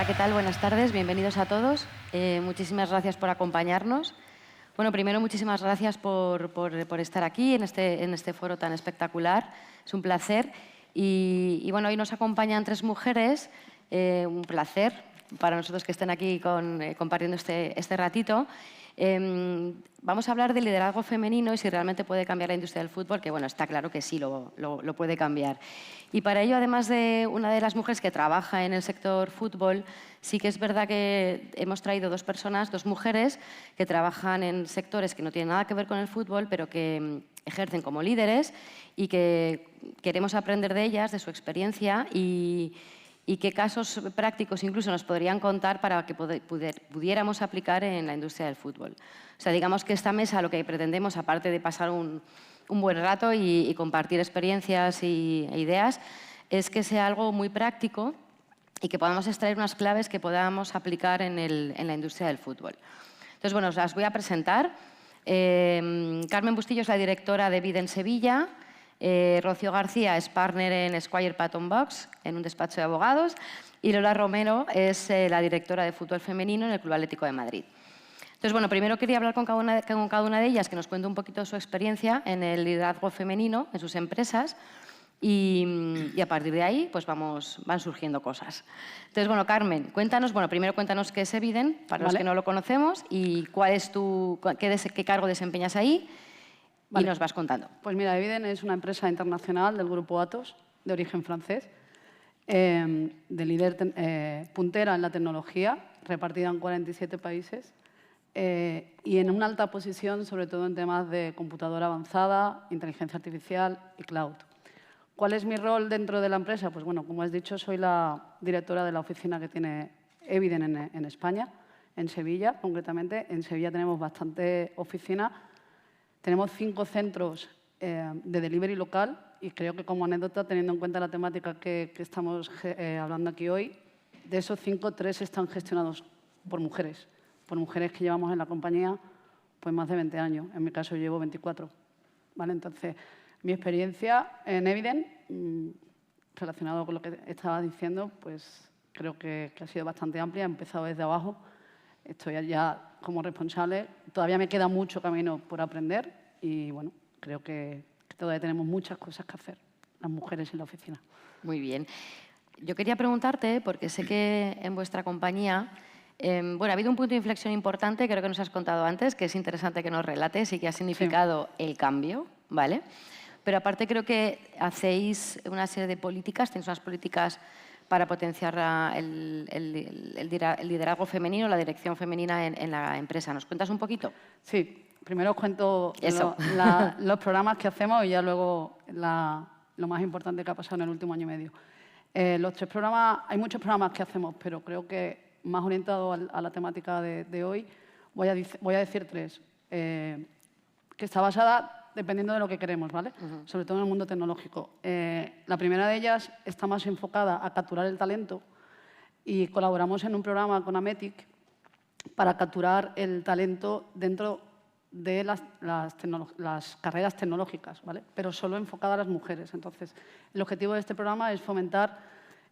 ¿qué tal? Buenas tardes, bienvenidos a todos. Muchísimas gracias por acompañarnos. Bueno, primero, muchísimas gracias por estar aquí en este foro tan espectacular. Es un placer. Y bueno, hoy nos acompañan 3 mujeres. Un placer para nosotros que estén aquí compartiendo este ratito. Vamos a hablar de liderazgo femenino y si realmente puede cambiar la industria del fútbol, que bueno, está claro que sí, lo puede cambiar. Y para ello, además de una de las mujeres que trabaja en el sector fútbol, sí que es verdad que hemos traído 2 personas, 2 mujeres, que trabajan en sectores que no tienen nada que ver con el fútbol, pero que ejercen como líderes y que queremos aprender de ellas, de su experiencia y qué casos prácticos incluso nos podrían contar para que pudiéramos aplicar en la industria del fútbol. O sea, digamos que esta mesa lo que pretendemos, aparte de pasar un buen rato y compartir experiencias e ideas, es que sea algo muy práctico y que podamos extraer unas claves que podamos aplicar en la industria del fútbol. Entonces, bueno, os las voy a presentar. Carmen Bustillo es la directora de Eviden Sevilla. Rocío García es partner en Squire Patton Box, en un despacho de abogados, y Lola Romero es la directora de fútbol femenino en el Club Atlético de Madrid. Entonces, bueno, primero quería hablar con cada una de ellas, que nos cuente un poquito su experiencia en el liderazgo femenino en sus empresas y a partir de ahí pues van surgiendo cosas. Entonces, bueno, Carmen, cuéntanos, primero cuéntanos qué es Eviden, para los que no lo conocemos, y cuál es qué cargo desempeñas ahí. Y nos vas contando. Pues mira, Eviden es una empresa internacional del grupo Atos, de origen francés, puntera en la tecnología, repartida en 47 países y en una alta posición, sobre todo en temas de computadora avanzada, inteligencia artificial y cloud. ¿Cuál es mi rol dentro de la empresa? Pues bueno, como has dicho, soy la directora de la oficina que tiene Eviden en España, en Sevilla concretamente. En Sevilla tenemos bastante oficina. Tenemos 5 centros de delivery local y creo que como anécdota, teniendo en cuenta la temática que estamos hablando aquí hoy, de esos 5, 3 están gestionados por mujeres que llevamos en la compañía pues más de 20 años. En mi caso llevo 24. ¿Vale? Entonces, mi experiencia en Eviden, relacionado con lo que estaba diciendo, pues creo que ha sido bastante amplia. He empezado desde abajo. Estoy ya como responsable. Todavía me queda mucho camino por aprender y, bueno, creo que todavía tenemos muchas cosas que hacer, las mujeres en la oficina. Muy bien. Yo quería preguntarte, porque sé que en vuestra compañía ha habido un punto de inflexión importante, creo que nos has contado antes, que es interesante que nos relates y que ha significado el cambio, ¿vale? Pero aparte creo que hacéis una serie de políticas, tenéis unas políticas para potenciar el liderazgo femenino, la dirección femenina en la empresa. ¿Nos cuentas un poquito? Sí, primero os cuento los programas que hacemos y ya luego lo más importante que ha pasado en el último año y medio. Los 3 programas, hay muchos programas que hacemos, pero creo que más orientado a la temática de hoy, voy a decir 3, que está basada dependiendo de lo que queremos, ¿vale? Sobre todo en el mundo tecnológico. La primera de ellas está más enfocada a capturar el talento y colaboramos en un programa con Ametic para capturar el talento dentro de las carreras tecnológicas, ¿vale? Pero solo enfocada a las mujeres. Entonces, el objetivo de este programa es fomentar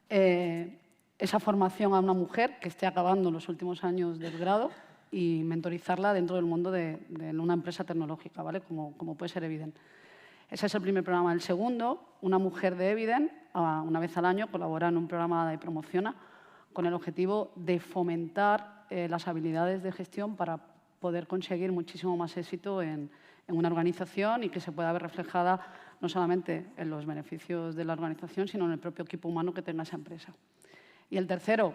esa formación a una mujer que esté acabando los últimos años del grado y mentorizarla dentro del mundo de una empresa tecnológica, ¿vale? Como puede ser Eviden. Ese es el primer programa. El segundo, una mujer de Eviden, una vez al año, colabora en un programa de Promociona con el objetivo de fomentar las habilidades de gestión para poder conseguir muchísimo más éxito en una organización y que se pueda ver reflejada no solamente en los beneficios de la organización, sino en el propio equipo humano que tenga esa empresa. Y el tercero,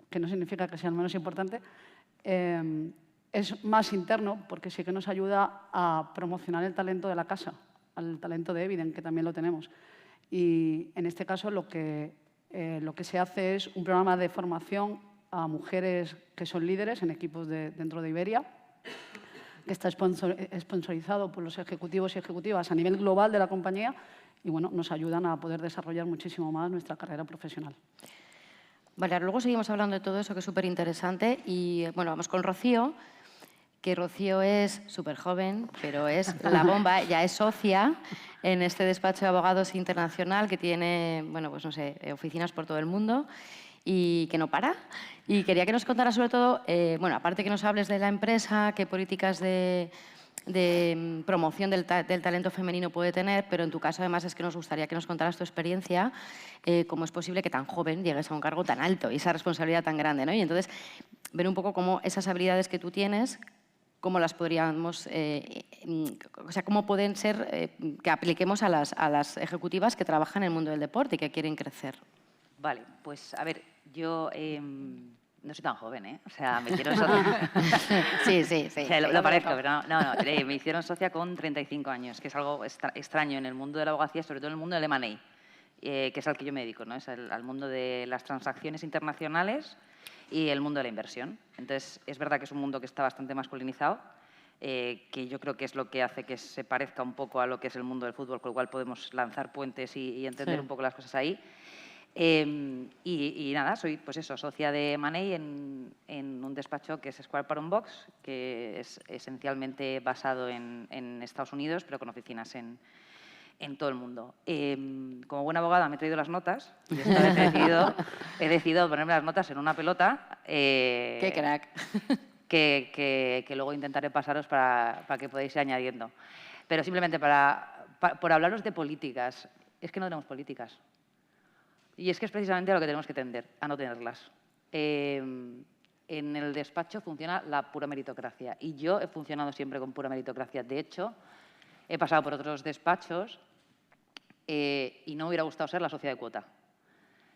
que no significa que sea el menos importante, es más interno, porque sí que nos ayuda a promocionar el talento de la casa, al talento de Eviden, que también lo tenemos. Y en este caso lo que se hace es un programa de formación a mujeres que son líderes en equipos dentro de Iberia, que está sponsorizado por los ejecutivos y ejecutivas a nivel global de la compañía y bueno, nos ayudan a poder desarrollar muchísimo más nuestra carrera profesional. Vale, luego seguimos hablando de todo eso, que es súper interesante. Y bueno, vamos con Rocío, que Rocío es súper joven, pero es la bomba, ya es socia en este despacho de abogados internacional que tiene, bueno, pues no sé, oficinas por todo el mundo. y que no para. Y quería que nos contaras sobre todo, bueno, aparte que nos hables de la empresa, qué políticas de promoción del talento femenino puede tener, pero en tu caso además es que nos gustaría que nos contaras tu experiencia, cómo es posible que tan joven llegues a un cargo tan alto y esa responsabilidad tan grande, ¿no? Y entonces ver un poco cómo esas habilidades que tú tienes, cómo las podríamos, o sea, cómo pueden ser que apliquemos a las ejecutivas que trabajan en el mundo del deporte y que quieren crecer. Vale, pues a ver, yo no soy tan joven, ¿eh? O sea, me hicieron socia. Sí, sí, sí. O sea, lo parezco, pero no, me hicieron socia con 35 años, que es algo extraño en el mundo de la abogacía, sobre todo en el mundo del M&A, que es al que yo me dedico, ¿no? Es al mundo de las transacciones internacionales y el mundo de la inversión. Entonces, es verdad que es un mundo que está bastante masculinizado, que yo creo que es lo que hace que se parezca un poco a lo que es el mundo del fútbol, con lo cual podemos lanzar puentes y entender un poco las cosas ahí. Y nada, soy pues eso, socia de M&A en un despacho que es Square Parton Box, que es esencialmente basado en Estados Unidos, pero con oficinas en todo el mundo. Como buena abogada me he traído las notas y esta vez he decidido ponerme las notas en una pelota. ¡Qué crack! Que luego intentaré pasaros para que podáis ir añadiendo. Pero simplemente por hablaros de políticas, es que no tenemos políticas. Y es que es precisamente a lo que tenemos que tender, a no tenerlas. En el despacho funciona la pura meritocracia y yo he funcionado siempre con pura meritocracia. De hecho, he pasado por otros despachos y no me hubiera gustado ser la socia de cuota.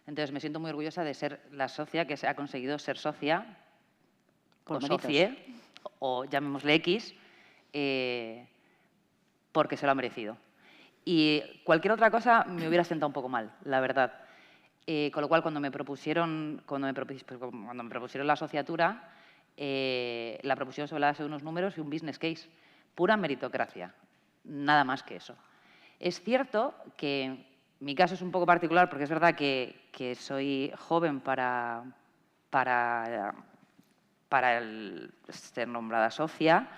Entonces, me siento muy orgullosa de ser la socia que se ha conseguido ser socia por o méritos. socie, o llamémosle X, porque se lo ha merecido. Y cualquier otra cosa me hubiera sentado un poco mal, la verdad. Con lo cual, cuando me propusieron la asociatura, la propusieron sobre la base de unos números y un business case. Pura meritocracia, nada más que eso. Es cierto que mi caso es un poco particular porque es verdad que soy joven para ser nombrada socia,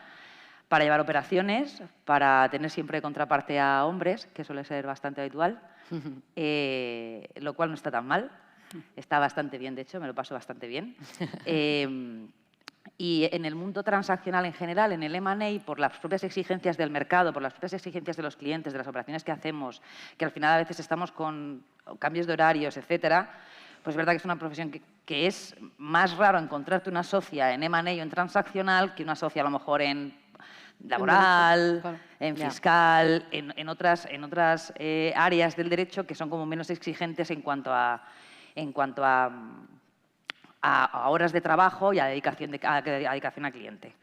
para llevar operaciones, para tener siempre contraparte a hombres, que suele ser bastante habitual, lo cual no está tan mal. Está bastante bien, de hecho, me lo paso bastante bien. Y en el mundo transaccional en general, en el M&A, por las propias exigencias del mercado, por las propias exigencias de los clientes, de las operaciones que hacemos, que al final a veces estamos con cambios de horarios, etcétera, pues es verdad que es una profesión que es más raro encontrarte una socia en M&A o en transaccional que una socia a lo mejor en laboral, Claro. en fiscal, en otras áreas del derecho que son como menos exigentes en cuanto a horas de trabajo y a dedicación al cliente.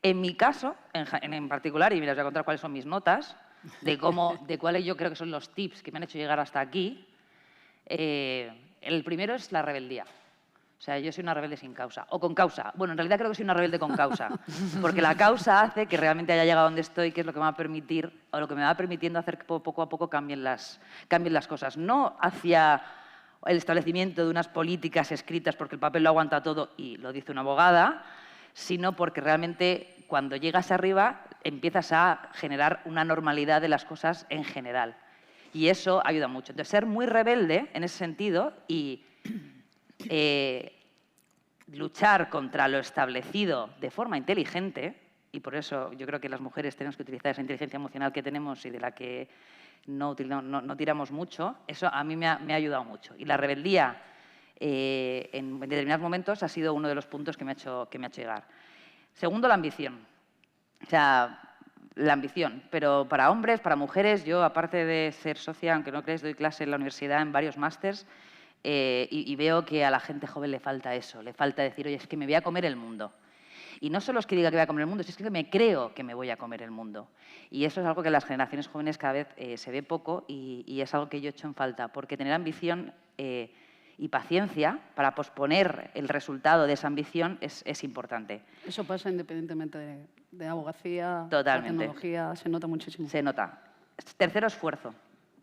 En mi caso, en particular, y les voy a contar cuáles son mis notas, de cuáles yo creo que son los tips que me han hecho llegar hasta aquí, el primero es la rebeldía. O sea, yo soy una rebelde sin causa. O con causa. Bueno, en realidad creo que soy una rebelde con causa. Porque la causa hace que realmente haya llegado donde estoy, que es lo que me va a permitir, o lo que me va permitiendo hacer que poco a poco cambien las cosas. No hacia el establecimiento de unas políticas escritas porque el papel lo aguanta todo y lo dice una abogada, sino porque realmente cuando llegas arriba empiezas a generar una normalidad de las cosas en general. Y eso ayuda mucho. Entonces, ser muy rebelde en ese sentido y luchar contra lo establecido de forma inteligente, y por eso yo creo que las mujeres tenemos que utilizar esa inteligencia emocional que tenemos y de la que no tiramos mucho, eso a mí me ha ayudado mucho. Y la rebeldía en determinados momentos ha sido uno de los puntos que me ha hecho llegar. Segundo, la ambición. O sea, la ambición, pero para hombres, para mujeres, yo aparte de ser socia, aunque no creáis, doy clase en la universidad en varios másters, y veo que a la gente joven le falta eso, le falta decir, oye, es que me voy a comer el mundo. Y no solo es que diga que voy a comer el mundo, es que me creo que me voy a comer el mundo. Y eso es algo que en las generaciones jóvenes cada vez se ve poco y es algo que yo echo en falta, porque tener ambición y paciencia para posponer el resultado de esa ambición es importante. Eso pasa independientemente de abogacía, Totalmente. de tecnología, se nota muchísimo. Se nota. Tercero, esfuerzo,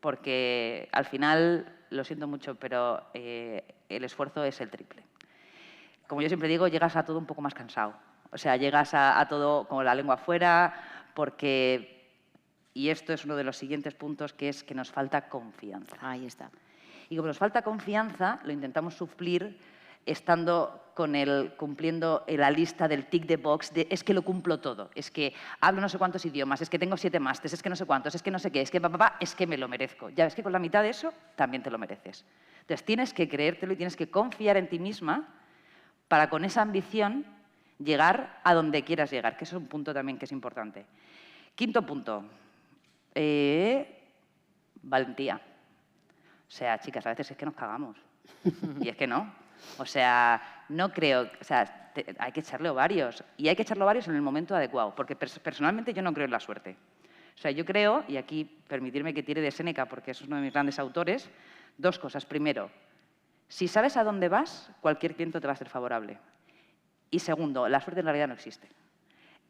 porque al final, lo siento mucho, pero el esfuerzo es el triple. Como yo siempre digo, llegas a todo un poco más cansado. O sea, llegas a todo con la lengua afuera, porque, y esto es uno de los siguientes puntos, que es que nos falta confianza. Ahí está. Y como nos falta confianza, lo intentamos suplir estando cumpliendo la lista del tick de box de es que lo cumplo todo, es que hablo no sé cuántos idiomas, es que tengo 7 másteres, es que no sé cuántos, es que no sé qué, es que es que me lo merezco. Ya ves que con la mitad de eso también te lo mereces. Entonces tienes que creértelo y tienes que confiar en ti misma para con esa ambición llegar a donde quieras llegar, que eso es un punto también que es importante. Quinto punto, valentía. O sea, chicas, a veces es que nos cagamos. Y es que no. O sea, no creo... O sea, hay que echarle ovarios. Y hay que echarle ovarios en el momento adecuado. Porque personalmente yo no creo en la suerte. O sea, yo creo, y aquí permitirme que tire de Séneca, porque es uno de mis grandes autores, 2 cosas. Primero, si sabes a dónde vas, cualquier viento te va a ser favorable. Y segundo, la suerte en realidad no existe.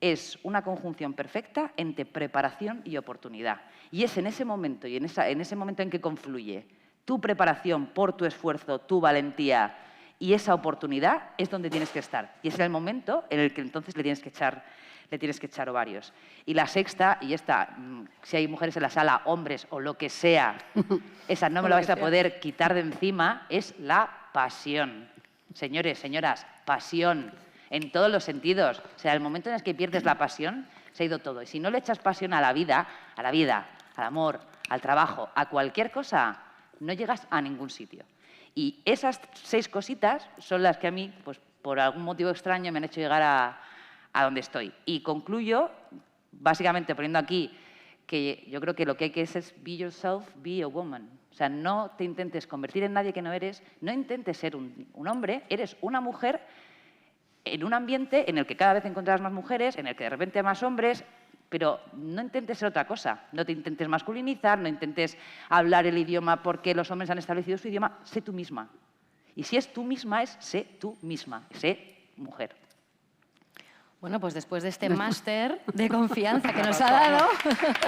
Es una conjunción perfecta entre preparación y oportunidad. Y es en ese momento y en ese momento en que confluye tu preparación por tu esfuerzo, tu valentía y esa oportunidad es donde tienes que estar. Y es el momento en el que entonces le tienes que echar ovarios. Y la sexta, y esta, si hay mujeres en la sala, hombres o lo que sea, esa no me la vais a poder quitar de encima, es la pasión. Señores, señoras, pasión. En todos los sentidos. O sea, el momento en el que pierdes la pasión, se ha ido todo. Y si no le echas pasión a la vida, al amor, al trabajo, a cualquier cosa, no llegas a ningún sitio. Y esas 6 cositas son las que a mí, pues por algún motivo extraño, me han hecho llegar a donde estoy. Y concluyo, básicamente poniendo aquí, que yo creo que lo que hay que es be yourself, be a woman. O sea, no te intentes convertir en nadie que no eres, no intentes ser un hombre, eres una mujer en un ambiente en el que cada vez encontrarás más mujeres, en el que de repente más hombres, pero no intentes ser otra cosa. No te intentes masculinizar, no intentes hablar el idioma porque los hombres han establecido su idioma. Sé tú misma. Y si es tú misma, sé tú misma, sé mujer. Bueno, pues después de este máster de confianza que nos ha dado...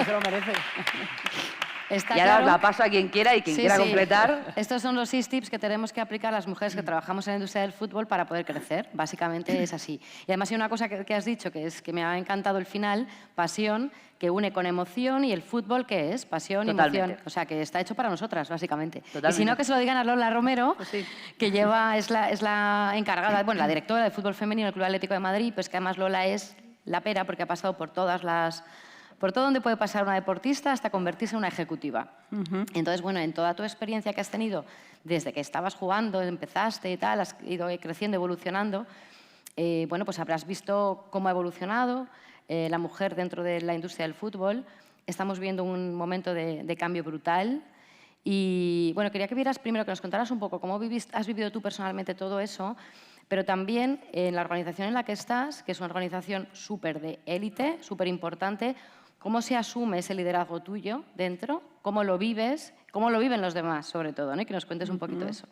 Eso lo merece. Está y ahora claro. la paso a quien quiera y quien quiera completar. Estos son los 6 tips que tenemos que aplicar las mujeres que trabajamos en la industria del fútbol para poder crecer. Básicamente es así. Y además hay una cosa que has dicho, que es que me ha encantado el final, pasión, que une con emoción, y el fútbol, ¿qué es? Pasión y emoción. O sea, que está hecho para nosotras, básicamente. Totalmente. Y si no, que se lo digan a Lola Romero, que es la encargada, bueno, la directora de fútbol femenino del Club Atlético de Madrid, pues que además Lola es la pera porque ha pasado por por todo donde puede pasar una deportista hasta convertirse en una ejecutiva. Entonces, bueno, en toda tu experiencia que has tenido, desde que estabas jugando, empezaste y tal, has ido creciendo, evolucionando, bueno, pues habrás visto cómo ha evolucionado la mujer dentro de la industria del fútbol. Estamos viendo un momento de cambio brutal. Y, bueno, quería que primero que nos contaras un poco cómo has vivido tú personalmente todo eso, pero también en la organización en la que estás, que es una organización súper de élite, súper importante. ¿Cómo se asume ese liderazgo tuyo dentro? ¿Cómo lo vives? ¿Cómo lo viven los demás, sobre todo? ¿no? Y que nos cuentes un poquito eso.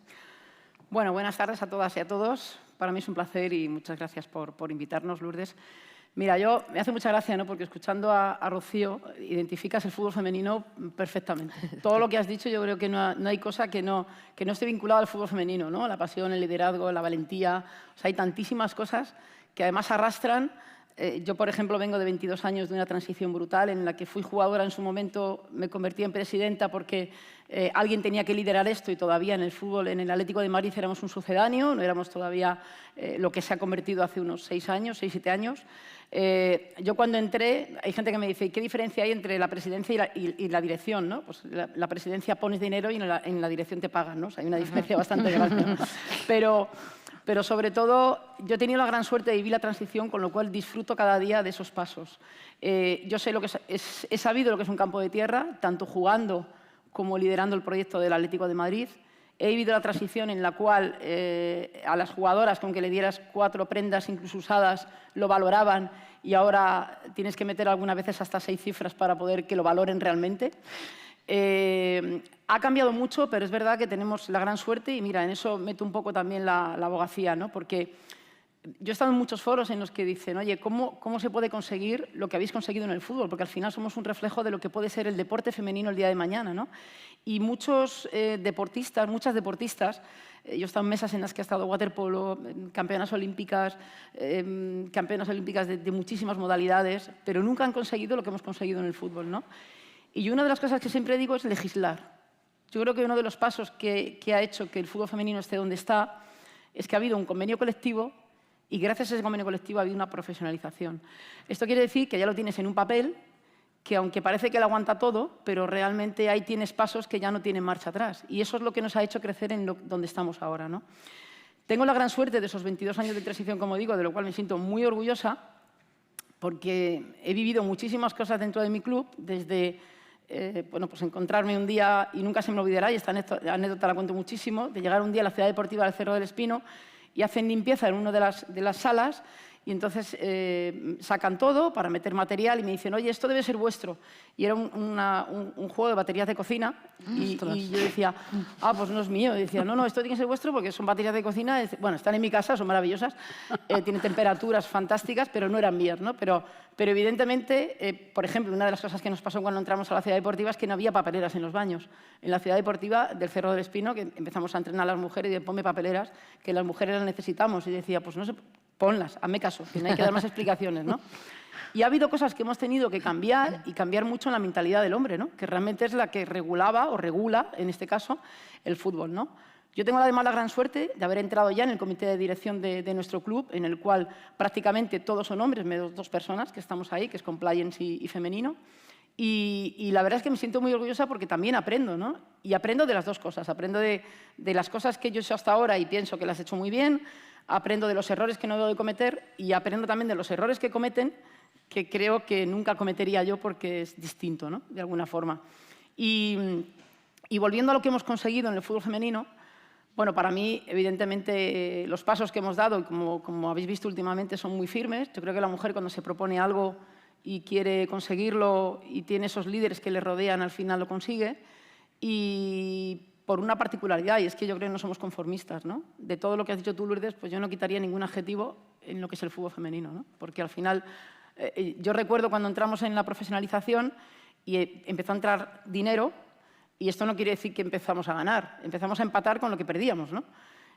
Bueno, buenas tardes a todas y a todos. Para mí es un placer y muchas gracias por invitarnos, Lourdes. Mira, me hace mucha gracia, ¿no? Porque escuchando a Rocío identificas el fútbol femenino perfectamente. Todo lo que has dicho, yo creo que no hay cosa que no esté vinculado al fútbol femenino, ¿no? La pasión, el liderazgo, la valentía. O sea, hay tantísimas cosas que además arrastran. Yo, por ejemplo, vengo de 22 años de una transición brutal en la que fui jugadora en su momento, me convertí en presidenta porque alguien tenía que liderar esto y todavía en el fútbol, en el Atlético de Madrid éramos un sucedáneo, no éramos todavía lo que se ha convertido hace unos 6 años, 6, 7 años. Yo cuando entré, hay gente que me dice, ¿qué diferencia hay entre la presidencia y la dirección? ¿no? Pues la presidencia pones dinero y en la dirección te pagan, ¿no? O sea, hay una diferencia bastante grande. Pero sobre todo, yo he tenido la gran suerte de vivir la transición, con lo cual disfruto cada día de esos pasos. Yo sé he sabido lo que es un campo de tierra, tanto jugando como liderando el proyecto del Atlético de Madrid. He vivido la transición en la cual a las jugadoras, con que le dieras 4 prendas, incluso usadas, lo valoraban, y ahora tienes que meter algunas veces hasta 6 cifras para poder que lo valoren realmente. Ha cambiado mucho, pero es verdad que tenemos la gran suerte, y mira, en eso meto un poco también la abogacía, ¿no? Porque yo he estado en muchos foros en los que dicen, oye, ¿cómo se puede conseguir lo que habéis conseguido en el fútbol? Porque al final somos un reflejo de lo que puede ser el deporte femenino el día de mañana, ¿no? Y muchos deportistas, muchas deportistas, yo he estado en mesas en las que ha estado waterpolo, campeonas olímpicas de muchísimas modalidades, pero nunca han conseguido lo que hemos conseguido en el fútbol, ¿no? Y una de las cosas que siempre digo es legislar. Yo creo que uno de los pasos que ha hecho que el fútbol femenino esté donde está es que ha habido un convenio colectivo y gracias a ese convenio colectivo ha habido una profesionalización. Esto quiere decir que ya lo tienes en un papel que aunque parece que lo aguanta todo, pero realmente ahí tienes pasos que ya no tienen marcha atrás. Y eso es lo que nos ha hecho crecer en donde estamos ahora, ¿no? Tengo la gran suerte de esos 22 años de transición, como digo, de lo cual me siento muy orgullosa, porque he vivido muchísimas cosas dentro de mi club, desde bueno, pues encontrarme un día, y nunca se me olvidará, y esta anécdota la cuento muchísimo, de llegar un día a la ciudad deportiva del Cerro del Espino y hacen limpieza en una de las salas y entonces sacan todo para meter material y me dicen, oye, esto debe ser vuestro. Y era un juego de baterías de cocina y yo decía, ah, pues no es mío. Y decía, no, esto tiene que ser vuestro porque son baterías de cocina. Bueno, están en mi casa, son maravillosas, tienen temperaturas fantásticas, pero no eran mías, ¿no? Pero evidentemente, por ejemplo, una de las cosas que nos pasó cuando entramos a la ciudad deportiva es que no había papeleras en los baños. En la ciudad deportiva del Cerro del Espino, que empezamos a entrenar a las mujeres y de ponme papeleras, que las mujeres las necesitamos. Y decía, pues no sé, ponlas, hazme caso, que no hay que dar más explicaciones, ¿no? Y ha habido cosas que hemos tenido que cambiar y cambiar mucho en la mentalidad del hombre, ¿no? Que realmente es la que regulaba o regula, en este caso, el fútbol, ¿no? Yo tengo además la gran suerte de haber entrado ya en el comité de dirección de nuestro club, en el cual prácticamente todos son hombres, menos 2 personas que estamos ahí, que es compliance y femenino. Y la verdad es que me siento muy orgullosa porque también aprendo, ¿no? Y aprendo de las dos cosas. Aprendo de las cosas que yo he hecho hasta ahora y pienso que las he hecho muy bien, aprendo de los errores que no debo de cometer y aprendo también de los errores que cometen que creo que nunca cometería yo porque es distinto, ¿no? De alguna forma. Y volviendo a lo que hemos conseguido en el fútbol femenino, bueno, para mí, evidentemente, los pasos que hemos dado, y como habéis visto últimamente, son muy firmes. Yo creo que la mujer cuando se propone algo y quiere conseguirlo y tiene esos líderes que le rodean, al final lo consigue. Y por una particularidad, y es que yo creo que no somos conformistas, ¿no? De todo lo que has dicho tú, Lourdes, pues yo no quitaría ningún adjetivo en lo que es el fútbol femenino, ¿no? Porque al final, yo recuerdo cuando entramos en la profesionalización y empezó a entrar dinero, y esto no quiere decir que empezamos a ganar, empezamos a empatar con lo que perdíamos, ¿no?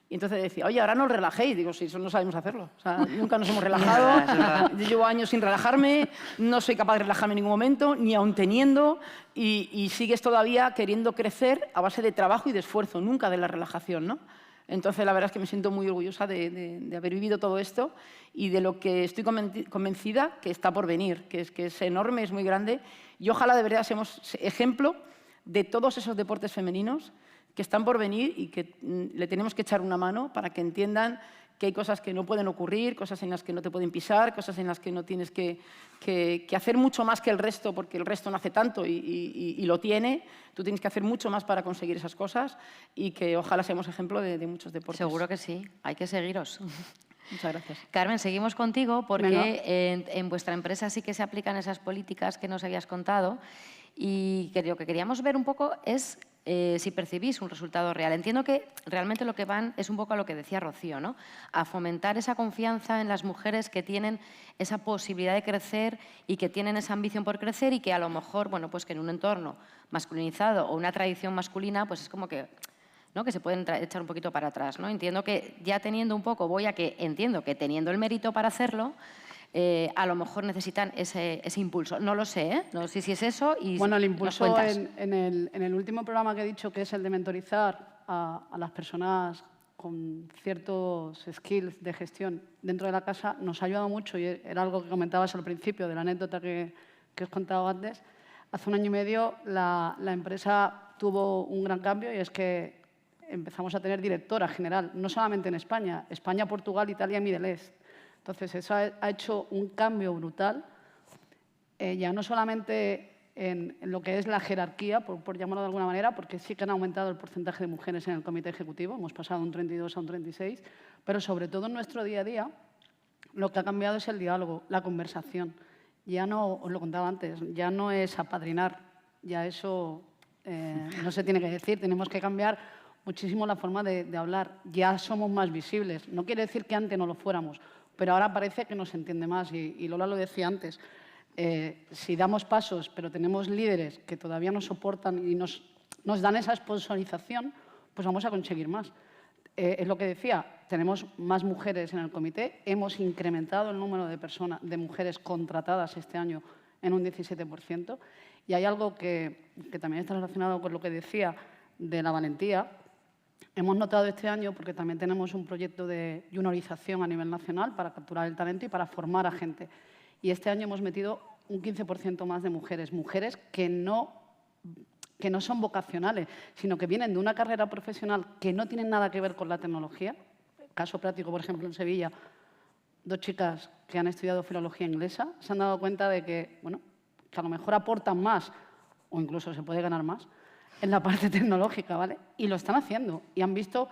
Y entonces decía, oye, ahora no os relajéis. Digo, sí, eso no sabemos hacerlo. O sea, nunca nos hemos relajado, yo llevo años sin relajarme, no soy capaz de relajarme en ningún momento, ni aun teniendo, y sigues todavía queriendo crecer a base de trabajo y de esfuerzo, nunca de la relajación, ¿no? Entonces, la verdad es que me siento muy orgullosa de haber vivido todo esto y de lo que estoy convencida que está por venir, que es enorme, es muy grande, y ojalá de verdad seamos ejemplo de todos esos deportes femeninos que están por venir y que le tenemos que echar una mano para que entiendan que hay cosas que no pueden ocurrir, cosas en las que no te pueden pisar, cosas en las que no tienes que hacer mucho más que el resto, porque el resto no hace tanto y lo tiene. Tú tienes que hacer mucho más para conseguir esas cosas y que ojalá seamos ejemplo de muchos deportes. Seguro que sí, hay que seguiros. Muchas gracias. Carmen, seguimos contigo porque en vuestra empresa sí que se aplican esas políticas que nos habías contado y lo que queríamos ver un poco es si percibís un resultado real. Entiendo que realmente lo que van es un poco a lo que decía Rocío, ¿no? A fomentar esa confianza en las mujeres que tienen esa posibilidad de crecer y que tienen esa ambición por crecer y que a lo mejor, bueno, pues que en un entorno masculinizado o una tradición masculina, pues es como que, ¿no? Que se pueden echar un poquito para atrás, ¿no? Entiendo que ya teniendo un poco, entiendo que teniendo el mérito para hacerlo, a lo mejor necesitan ese impulso. No lo sé, ¿eh? No sé si es eso y bueno, el impulso en el último programa que he dicho, que es el de mentorizar a las personas con ciertos skills de gestión dentro de la casa, nos ha ayudado mucho y era algo que comentabas al principio de la anécdota que os he contado antes. Hace 1 año y medio la empresa tuvo un gran cambio y es que empezamos a tener directora general, no solamente en España, España, Portugal, Italia y Middle East. Entonces, eso ha hecho un cambio brutal, ya no solamente en lo que es la jerarquía, por llamarlo de alguna manera, porque sí que han aumentado el porcentaje de mujeres en el comité ejecutivo, hemos pasado de un 32 a un 36, pero sobre todo en nuestro día a día, lo que ha cambiado es el diálogo, la conversación. Ya no, os lo contaba antes, ya no es apadrinar, ya eso no se tiene que decir, tenemos que cambiar muchísimo la forma de hablar. Ya somos más visibles, no quiere decir que antes no lo fuéramos, pero ahora parece que nos entiende más y Lola lo decía antes. Si damos pasos, pero tenemos líderes que todavía nos soportan y nos dan esa sponsorización, pues vamos a conseguir más. Es lo que decía, tenemos más mujeres en el comité, hemos incrementado el número de mujeres contratadas este año en un 17%, y hay algo que también está relacionado con lo que decía de la valentía. Hemos notado este año, porque también tenemos un proyecto de juniorización a nivel nacional para capturar el talento y para formar a gente. Y este año hemos metido un 15% más de mujeres que no son vocacionales, sino que vienen de una carrera profesional que no tienen nada que ver con la tecnología. Caso práctico, por ejemplo, en Sevilla, 2 chicas que han estudiado filología inglesa se han dado cuenta de que, bueno, que a lo mejor aportan más o incluso se puede ganar más en la parte tecnológica, ¿vale? Y lo están haciendo. Y han visto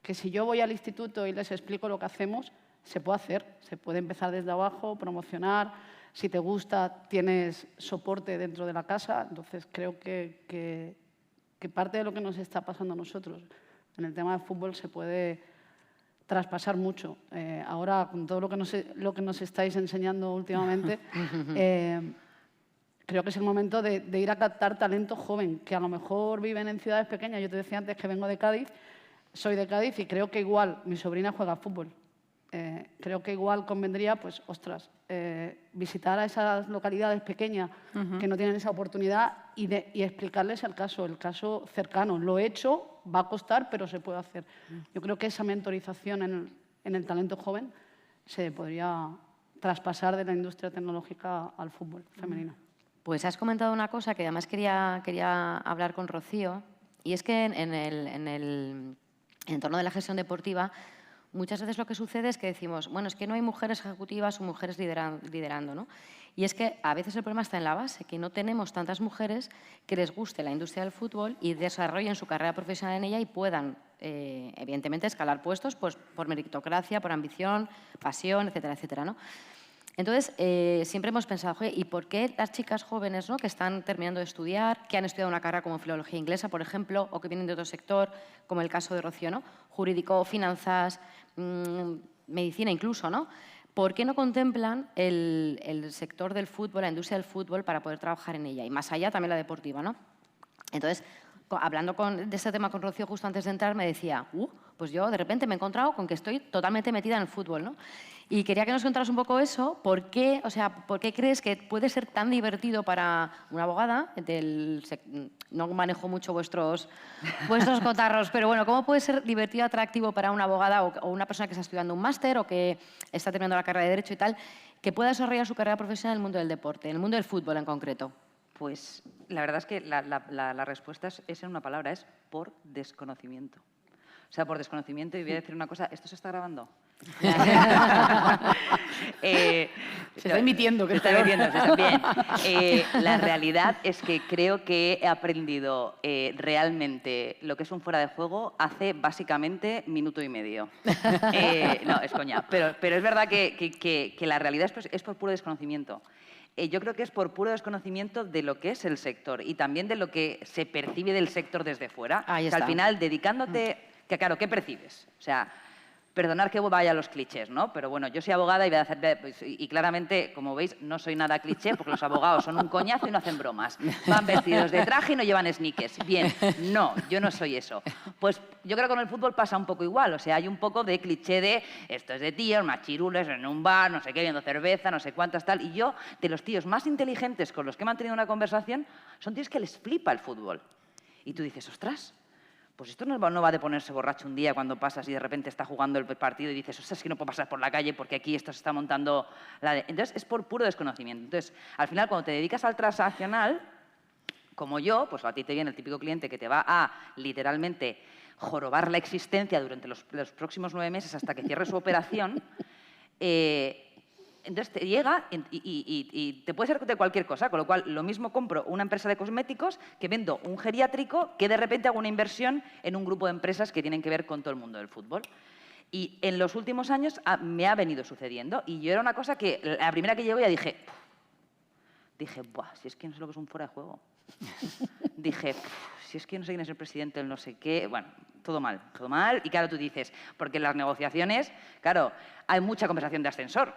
que si yo voy al instituto y les explico lo que hacemos, se puede hacer. Se puede empezar desde abajo, promocionar. Si te gusta, tienes soporte dentro de la casa. Entonces, creo que parte de lo que nos está pasando a nosotros en el tema del fútbol se puede traspasar mucho. Ahora, con todo lo que nos estáis enseñando últimamente, creo que es el momento de ir a captar talento joven, que a lo mejor viven en ciudades pequeñas. Yo te decía antes que vengo de Cádiz, soy de Cádiz y creo que igual mi sobrina juega fútbol. Creo que igual convendría, pues, ostras, visitar a esas localidades pequeñas que no tienen esa oportunidad y explicarles el caso cercano. Lo he hecho, va a costar, pero se puede hacer. Yo creo que esa mentorización en el talento joven se podría traspasar de la industria tecnológica al fútbol femenino. Pues has comentado una cosa que además quería hablar con Rocío, y es que en el entorno de la gestión deportiva muchas veces lo que sucede es que decimos, bueno, es que no hay mujeres ejecutivas o mujeres liderando, ¿no? Y es que a veces el problema está en la base, que no tenemos tantas mujeres que les guste la industria del fútbol y desarrollen su carrera profesional en ella y puedan, evidentemente, escalar puestos pues, por meritocracia, por ambición, pasión, etcétera, etcétera, ¿no? Entonces, siempre hemos pensado, ¿y por qué las chicas jóvenes, ¿no?, que están terminando de estudiar, que han estudiado una carrera como filología inglesa, por ejemplo, o que vienen de otro sector, como el caso de Rocío, ¿no?, jurídico, finanzas, medicina incluso, ¿no? ¿Por qué no contemplan el sector del fútbol, la industria del fútbol, para poder trabajar en ella? Y más allá también la deportiva, ¿no? Entonces, hablando de este tema con Rocío justo antes de entrar, me decía, pues yo de repente me he encontrado con que estoy totalmente metida en el fútbol, ¿no? Y quería que nos contaras un poco eso, ¿por qué crees que puede ser tan divertido para una abogada? No manejo mucho vuestros cotarros, pero bueno, ¿cómo puede ser divertido, atractivo para una abogada o una persona que está estudiando un máster o que está terminando la carrera de Derecho y tal, que pueda desarrollar su carrera profesional en el mundo del deporte, en el mundo del fútbol en concreto? Pues la verdad es que la respuesta es en una palabra, es por desconocimiento. O sea, por desconocimiento, y voy a decir una cosa, ¿esto se está grabando? Se está emitiendo. Se está emitiendo, bien. La realidad es que creo que he aprendido realmente lo que es un fuera de juego hace básicamente minuto y medio. No, es coña. Pero es verdad que la realidad es por puro desconocimiento. Yo creo que es por puro desconocimiento de lo que es el sector y también de lo que se percibe del sector desde fuera. Ahí está. O sea, al final, dedicándote... Que claro, ¿qué percibes? O sea, perdonar que vaya a los clichés, ¿no? Pero bueno, yo soy abogada y voy a hacer... Y claramente, como veis, no soy nada cliché porque los abogados son un coñazo y no hacen bromas. Van vestidos de traje y no llevan sneakers. Bien, no, yo no soy eso. Pues yo creo que con el fútbol pasa un poco igual. O sea, hay un poco de cliché de esto es de tíos, machirules, en un bar, no sé qué, viendo cerveza, no sé cuántas, tal. Y yo, de los tíos más inteligentes con los que he mantenido una conversación, son tíos que les flipa el fútbol. Y tú dices, ostras, pues esto no va de ponerse borracho un día cuando pasas y de repente está jugando el partido y dices, ostras, es que no puedo pasar por la calle porque aquí esto se está montando... Entonces, es por puro desconocimiento. Entonces, al final, cuando te dedicas al transaccional, como yo, pues a ti te viene el típico cliente que te va a, literalmente, jorobar la existencia durante los próximos 9 meses hasta que cierre su operación. Entonces te llega y te puede ser de cualquier cosa, con lo cual lo mismo compro una empresa de cosméticos que vendo un geriátrico que de repente hago una inversión en un grupo de empresas que tienen que ver con todo el mundo del fútbol. Y en los últimos años me ha venido sucediendo y yo era una cosa que la primera que llegó ya dije, buah, si es que no sé lo que es un fuera de juego. Dije, si es que no sé quién es el presidente, el no sé qué, bueno, todo mal. Y claro, tú dices, porque en las negociaciones, claro, hay mucha conversación de ascensor.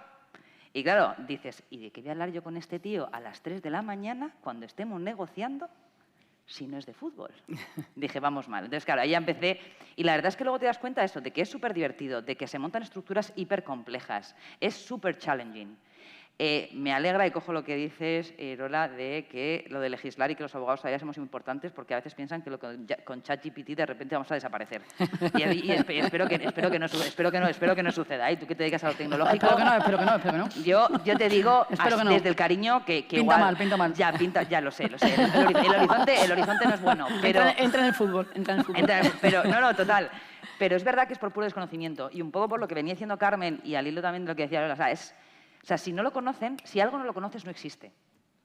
Y claro, dices, ¿y de qué voy a hablar yo con este tío a las 3 de la mañana cuando estemos negociando si no es de fútbol? Dije, vamos mal. Entonces, claro, ahí ya empecé. Y la verdad es que luego te das cuenta de eso, de que es súper divertido, de que se montan estructuras hiper complejas. Es súper challenging. Me alegra y cojo lo que dices, Lola, de que lo de legislar y que los abogados todavía somos importantes, porque a veces piensan que con ChatGPT de repente vamos a desaparecer. Y espero que no suceda. ¿Y tú que te dedicas a lo tecnológico? Espero que no. Yo te digo no. desde el cariño que pinta igual... mal. Ya lo sé. El horizonte no es bueno. Pero, entra en el fútbol. pero no, total. Pero es verdad que es por puro desconocimiento. Y un poco por lo que venía diciendo Carmen y al hilo también de lo que decía Lola, o sea, si no lo conocen, si algo no lo conoces, no existe.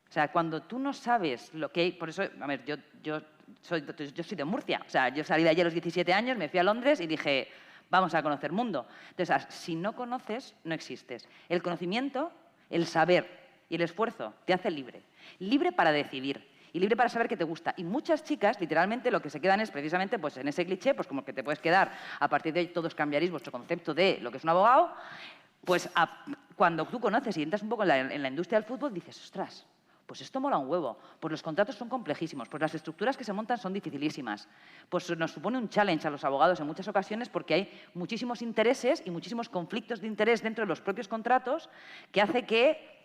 O sea, cuando tú no sabes lo que hay... Por eso, a ver, yo soy de Murcia. O sea, yo salí de allí a los 17 años, me fui a Londres y dije, vamos a conocer mundo. Entonces, si no conoces, no existes. El conocimiento, el saber y el esfuerzo te hace libre. Libre para decidir y libre para saber qué te gusta. Y muchas chicas, literalmente, lo que se quedan es precisamente pues, en ese cliché, pues como que te puedes quedar, a partir de ahí todos cambiaréis vuestro concepto de lo que es un abogado. Pues cuando tú conoces y entras un poco en la industria del fútbol, dices, ostras, pues esto mola un huevo, pues los contratos son complejísimos, pues las estructuras que se montan son dificilísimas, pues nos supone un challenge a los abogados en muchas ocasiones porque hay muchísimos intereses y muchísimos conflictos de interés dentro de los propios contratos que hace que...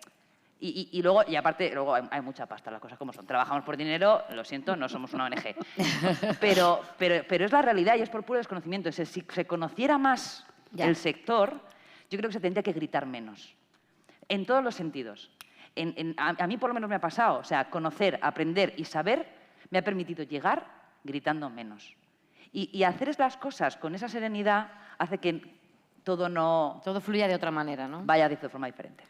Y aparte, luego hay mucha pasta, las cosas como son. Trabajamos por dinero, lo siento, no somos una ONG. Pero es la realidad y es por puro desconocimiento. Si se conociera más el sector... Yo creo que se tendría que gritar menos, en todos los sentidos. A mí por lo menos me ha pasado, o sea, conocer, aprender y saber me ha permitido llegar gritando menos. Y hacer las cosas con esa serenidad hace que todo fluya de otra manera, ¿no? Vaya de forma diferente.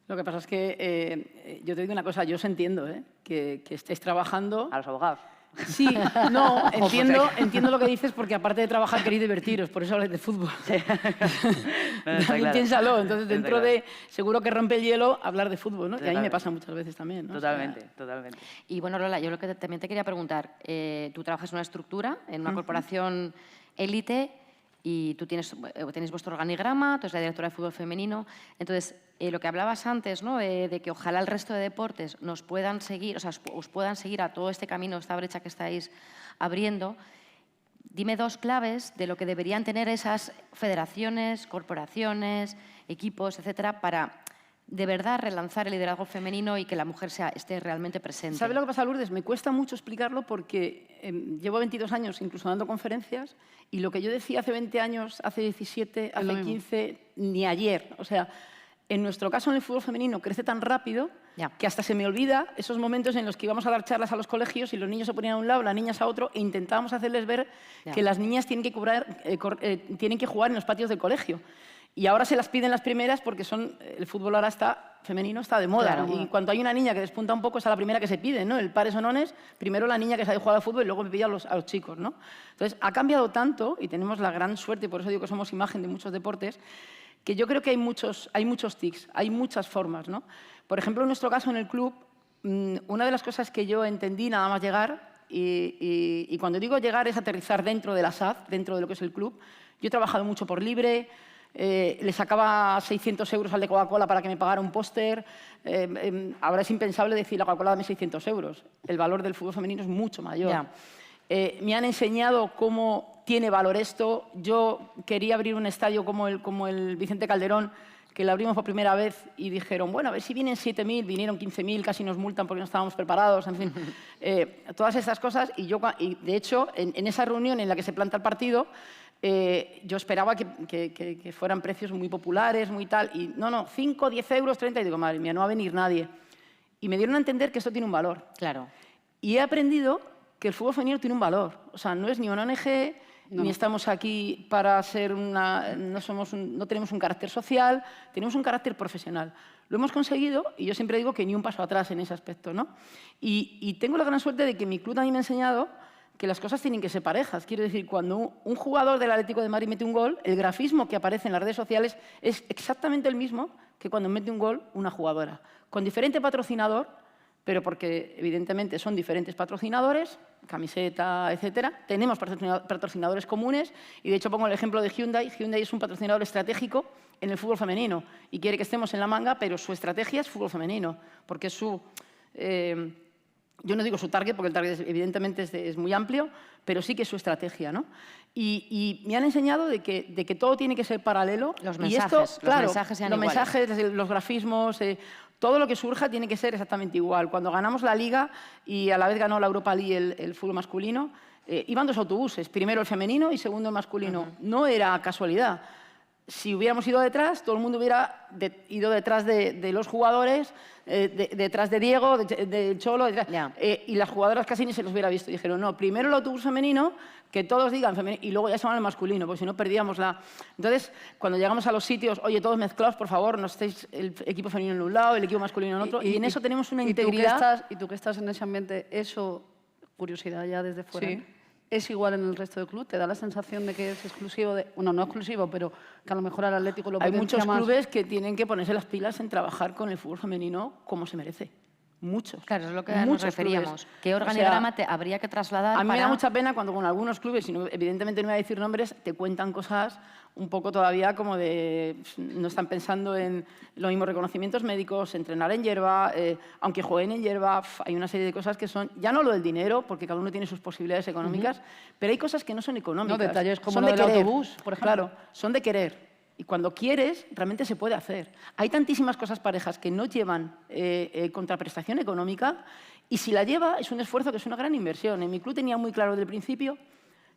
Lo que pasa es que, yo te digo una cosa, yo os entiendo, que estéis trabajando... A los abogados. Sí, no, entiendo lo que dices porque aparte de trabajar queréis divertiros, por eso habláis de fútbol. Sí. También piénsalo, entonces dentro de, seguro que rompe el hielo, hablar de fútbol, ¿no? Y a mí me pasa muchas veces también, ¿no? Totalmente. Y bueno, Lola, yo también te quería preguntar, tú trabajas en una estructura, en una corporación élite, y tenéis vuestro organigrama, tú eres la directora de fútbol femenino. Entonces, lo que hablabas antes, ¿no? De que ojalá el resto de deportes nos puedan seguir, o sea, os puedan seguir a todo este camino, esta brecha que estáis abriendo. Dime dos claves de lo que deberían tener esas federaciones, corporaciones, equipos, etcétera, para de verdad relanzar el liderazgo femenino y que la mujer esté realmente presente. ¿Sabes lo que pasa, Lourdes? Me cuesta mucho explicarlo porque llevo 22 años incluso dando conferencias y lo que yo decía hace 20 años, hace 17, hace 15, ni ayer. O sea, en nuestro caso en el fútbol femenino crece tan rápido que hasta se me olvida esos momentos en los que íbamos a dar charlas a los colegios y los niños se ponían a un lado, las niñas a otro e intentábamos hacerles ver que las niñas tienen que jugar en los patios del colegio. Y ahora se las piden las primeras porque el fútbol ahora femenino está de moda. Claro. Y cuando hay una niña que despunta un poco, es la primera que se pide, ¿no? El pares o nones, primero la niña que sabe jugar al fútbol y luego me pide a los chicos, ¿no? Entonces, ha cambiado tanto y tenemos la gran suerte, y por eso digo que somos imagen de muchos deportes, que yo creo que hay muchos tics, hay muchas formas, ¿no? Por ejemplo, en nuestro caso en el club, una de las cosas que yo entendí nada más llegar, y cuando digo llegar es aterrizar dentro de la SAD, dentro de lo que es el club. Yo he trabajado mucho por libre, le sacaba 600 euros al de Coca-Cola para que me pagara un póster. Ahora es impensable decir la Coca-Cola dame 600 euros. El valor del fútbol femenino es mucho mayor. Me han enseñado cómo tiene valor esto. Yo quería abrir un estadio como el Vicente Calderón, que lo abrimos por primera vez y dijeron, bueno, a ver si vienen 7.000, vinieron 15.000, casi nos multan porque no estábamos preparados, en fin. Todas estas cosas. Y de hecho, en esa reunión en la que se planta el partido, yo esperaba que fueran precios muy populares, muy tal, y no, 5, 10 euros, 30, y digo, madre mía, no va a venir nadie. Y me dieron a entender que esto tiene un valor. Claro. Y he aprendido que el fútbol femenino tiene un valor. O sea, no es ni una ONG, ni estamos aquí para ser no tenemos un carácter social, tenemos un carácter profesional. Lo hemos conseguido y yo siempre digo que ni un paso atrás en ese aspecto, ¿no? Y tengo la gran suerte de que mi club también me ha enseñado que las cosas tienen que ser parejas. Quiero decir, cuando un jugador del Atlético de Madrid mete un gol, el grafismo que aparece en las redes sociales es exactamente el mismo que cuando mete un gol una jugadora. Con diferente patrocinador, pero porque evidentemente son diferentes patrocinadores, camiseta, etcétera. Tenemos patrocinadores comunes y de hecho pongo el ejemplo de Hyundai. Hyundai es un patrocinador estratégico en el fútbol femenino y quiere que estemos en la manga, pero su estrategia es fútbol femenino, porque es Yo no digo su target, porque el target evidentemente es muy amplio, pero sí que es su estrategia, ¿no? Y me han enseñado de que todo tiene que ser paralelo. Los y mensajes, esto, claro, los mensajes sean los iguales. mensajes, los grafismos, todo lo que surja tiene que ser exactamente igual. Cuando ganamos la Liga y a la vez ganó la Europa League el fútbol masculino, iban 2 autobuses, primero el femenino y segundo el masculino. No era casualidad. Si hubiéramos ido detrás, todo el mundo hubiera ido detrás de los jugadores, detrás de Diego, de Cholo, y las jugadoras casi ni se los hubiera visto. Dijeron, no, primero el autobús femenino, que todos digan femenino, y luego ya se van al masculino, porque si no perdíamos la... Entonces, cuando llegamos a los sitios, oye, todos mezclados, por favor, no estéis el equipo femenino en un lado, el equipo masculino en otro, y en eso tenemos una integridad... Y tú que estás en ese ambiente, eso, curiosidad ya desde fuera... Sí. ¿Es igual en el resto del club? ¿Te da la sensación de que es exclusivo de...? Bueno, no exclusivo, pero que a lo mejor al Atlético lo Hay potencia muchos más. clubes que tienen que ponerse las pilas en trabajar con el fútbol femenino como se merece. Muchos. Claro, es lo que Muchos nos referíamos. clubes. ¿Qué organigrama habría que trasladar? A mí para... me da mucha pena cuando con algunos clubes, y evidentemente no voy a decir nombres, te cuentan cosas un poco todavía como de... No están pensando en los mismos reconocimientos médicos, entrenar en hierba, aunque jueguen en hierba, hay una serie de cosas que son... Ya no lo del dinero, porque cada uno tiene sus posibilidades económicas, pero hay cosas que no son económicas. No, detalles como son lo de del querer. autobús, por ejemplo. Claro, son de querer. Y cuando quieres, realmente se puede hacer. Hay tantísimas cosas parejas que no llevan contraprestación económica, y si la lleva, es un esfuerzo que es una gran inversión. En mi club tenía muy claro desde el principio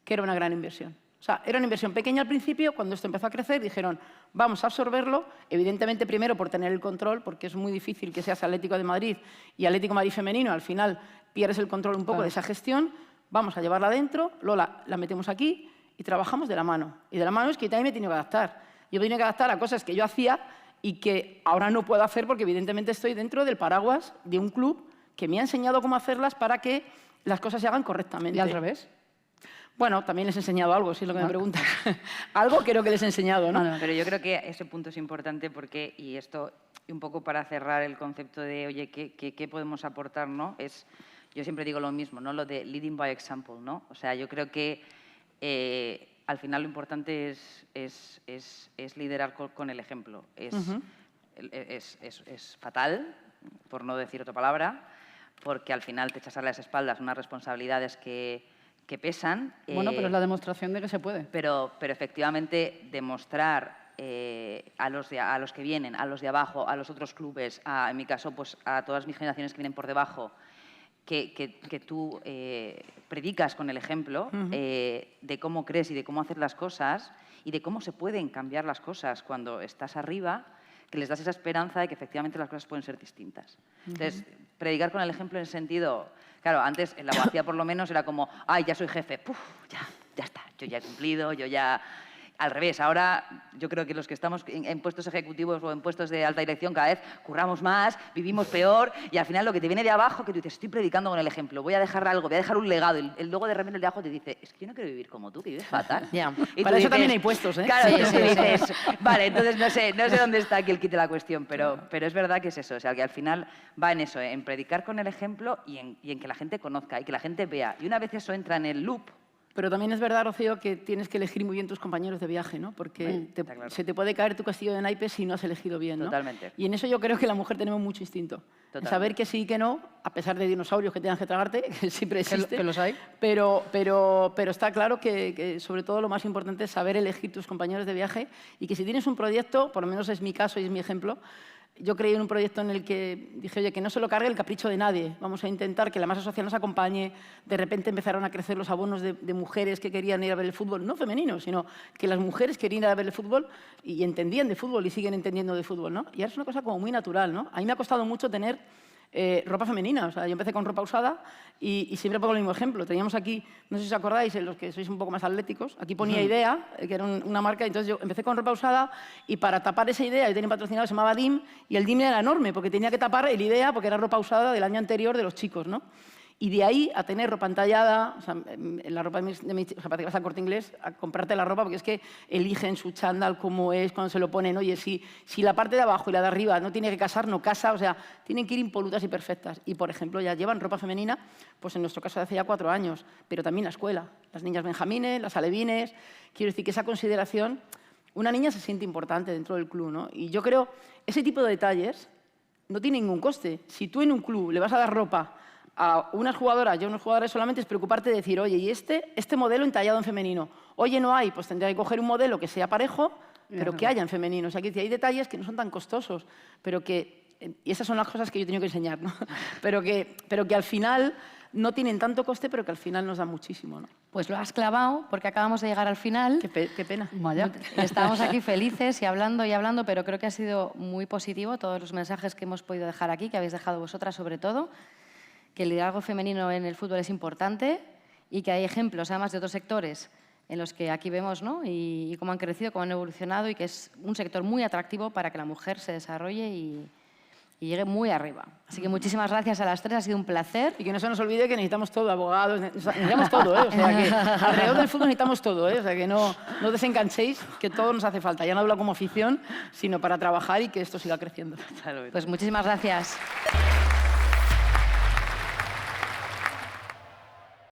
que era una gran inversión. O sea, era una inversión pequeña al principio, cuando esto empezó a crecer, dijeron, vamos a absorberlo, evidentemente primero por tener el control, porque es muy difícil que seas Atlético de Madrid y Atlético de Madrid femenino, al final pierdes el control un poco de esa gestión, vamos a llevarla adentro, Lola, la metemos aquí y trabajamos de la mano. Y de la mano es que yo también me he tenido que adaptar. Yo me he tenido que adaptar a cosas que yo hacía y que ahora no puedo hacer porque evidentemente estoy dentro del paraguas de un club que me ha enseñado cómo hacerlas para que las cosas se hagan correctamente. ¿Y al revés? Bueno, también les he enseñado algo, si es lo que me preguntas. Algo creo que les he enseñado, ¿no? Pero yo creo que ese punto es importante porque, y esto un poco para cerrar el concepto de, oye, ¿qué podemos aportar, no? Yo siempre digo lo mismo, ¿no? Lo de leading by example, ¿no? O sea, yo creo que al final lo importante es liderar con el ejemplo. Es fatal, por no decir otra palabra, porque al final te echas a las espaldas unas responsabilidades que pesan. Bueno, pero es la demostración de que se puede. Pero efectivamente demostrar a los que vienen, a los de abajo, a los otros clubes, en mi caso, pues a todas mis generaciones que vienen por debajo, que tú predicas con el ejemplo de cómo crees y de cómo hacer las cosas y de cómo se pueden cambiar las cosas cuando estás arriba, que les das esa esperanza de que efectivamente las cosas pueden ser distintas. Entonces, predicar con el ejemplo en el sentido... Claro, antes en la abogacía por lo menos era como, ay, ya soy jefe, ya está, yo ya he cumplido, yo ya... Al revés, ahora yo creo que los que estamos en puestos ejecutivos o en puestos de alta dirección cada vez curramos más, vivimos peor y al final lo que te viene de abajo, que tú dices, estoy predicando con el ejemplo, voy a dejar algo, voy a dejar un legado. Y luego de repente el de abajo te dice, es que yo no quiero vivir como tú, que vives fatal. Yeah. Y para eso dices, también hay puestos, ¿eh? Claro, Sí, entonces sí, dices, vale, entonces no sé dónde está aquí el kit de la cuestión, pero es verdad que es eso, o sea, que al final va en eso, en predicar con el ejemplo y en que la gente conozca y que la gente vea. Y una vez eso entra en el loop. Pero también es verdad, Rocío, que tienes que elegir muy bien tus compañeros de viaje, ¿no? Porque claro. se te puede caer tu castillo de naipes si no has elegido bien, ¿no? Totalmente. Y en eso yo creo que la mujer tenemos mucho instinto. En saber que sí y que no, a pesar de dinosaurios que tengas que tragarte, que siempre existe. Que los hay. Pero está claro que sobre todo lo más importante es saber elegir tus compañeros de viaje y que si tienes un proyecto, por lo menos es mi caso y es mi ejemplo, yo creí en un proyecto en el que dije, oye, que no se lo cargue el capricho de nadie. Vamos a intentar que la masa social nos acompañe. De repente empezaron a crecer los abonos de mujeres que querían ir a ver el fútbol, no femenino, sino que las mujeres querían ir a ver el fútbol y entendían de fútbol y siguen entendiendo de fútbol, ¿no? Y ahora es una cosa como muy natural, ¿no? A mí me ha costado mucho tener ropa femenina. O sea, yo empecé con ropa usada y siempre pongo el mismo ejemplo. Teníamos aquí, no sé si os acordáis, los que sois un poco más atléticos, aquí ponía Idea, que era una marca, entonces yo empecé con ropa usada y para tapar esa Idea, yo tenía un patrocinador, se llamaba DIM, y el DIM era enorme porque tenía que tapar el Idea porque era ropa usada del año anterior de los chicos, ¿no? Y de ahí a tener ropa entallada, o sea, la ropa de mi, o sea, para que vas al Corte Inglés a comprarte la ropa, porque es que eligen su chándal cómo es, cuando se lo ponen. Oye, si la parte de abajo y la de arriba no tiene que casar, no casa, o sea, tienen que ir impolutas y perfectas. Y, por ejemplo, ya llevan ropa femenina, pues en nuestro caso de hace ya 4 años, pero también la escuela, las niñas benjamines, las alevines. Quiero decir que esa consideración, una niña se siente importante dentro del club, ¿no? Y yo creo, ese tipo de detalles no tiene ningún coste. Si tú en un club le vas a dar ropa a unas jugadoras y a unos jugadores solamente es preocuparte de decir, oye, ¿y este modelo entallado en femenino? Oye, no hay, pues tendría que coger un modelo que sea parejo, pero que haya en femenino. O sea, que hay detalles que no son tan costosos, pero que... Y esas son las cosas que yo he tenido que enseñar, ¿no? pero que al final no tienen tanto coste, pero que al final nos dan muchísimo, ¿no? Pues lo has clavado, porque acabamos de llegar al final. Qué pena. Vaya. Estamos aquí felices y hablando, pero creo que ha sido muy positivo todos los mensajes que hemos podido dejar aquí, que habéis dejado vosotras sobre todo, que el liderazgo femenino en el fútbol es importante y que hay ejemplos, además, de otros sectores en los que aquí vemos, ¿no? y cómo han crecido, cómo han evolucionado y que es un sector muy atractivo para que la mujer se desarrolle y llegue muy arriba. Así que muchísimas gracias a las tres, ha sido un placer. Y que no se nos olvide que necesitamos todo, abogados, necesitamos todo, ¿eh? O sea, que alrededor del fútbol necesitamos todo, ¿eh? O sea, que no desenganchéis, que todo nos hace falta. Ya no hablo como afición, sino para trabajar y que esto siga creciendo. Pues muchísimas gracias.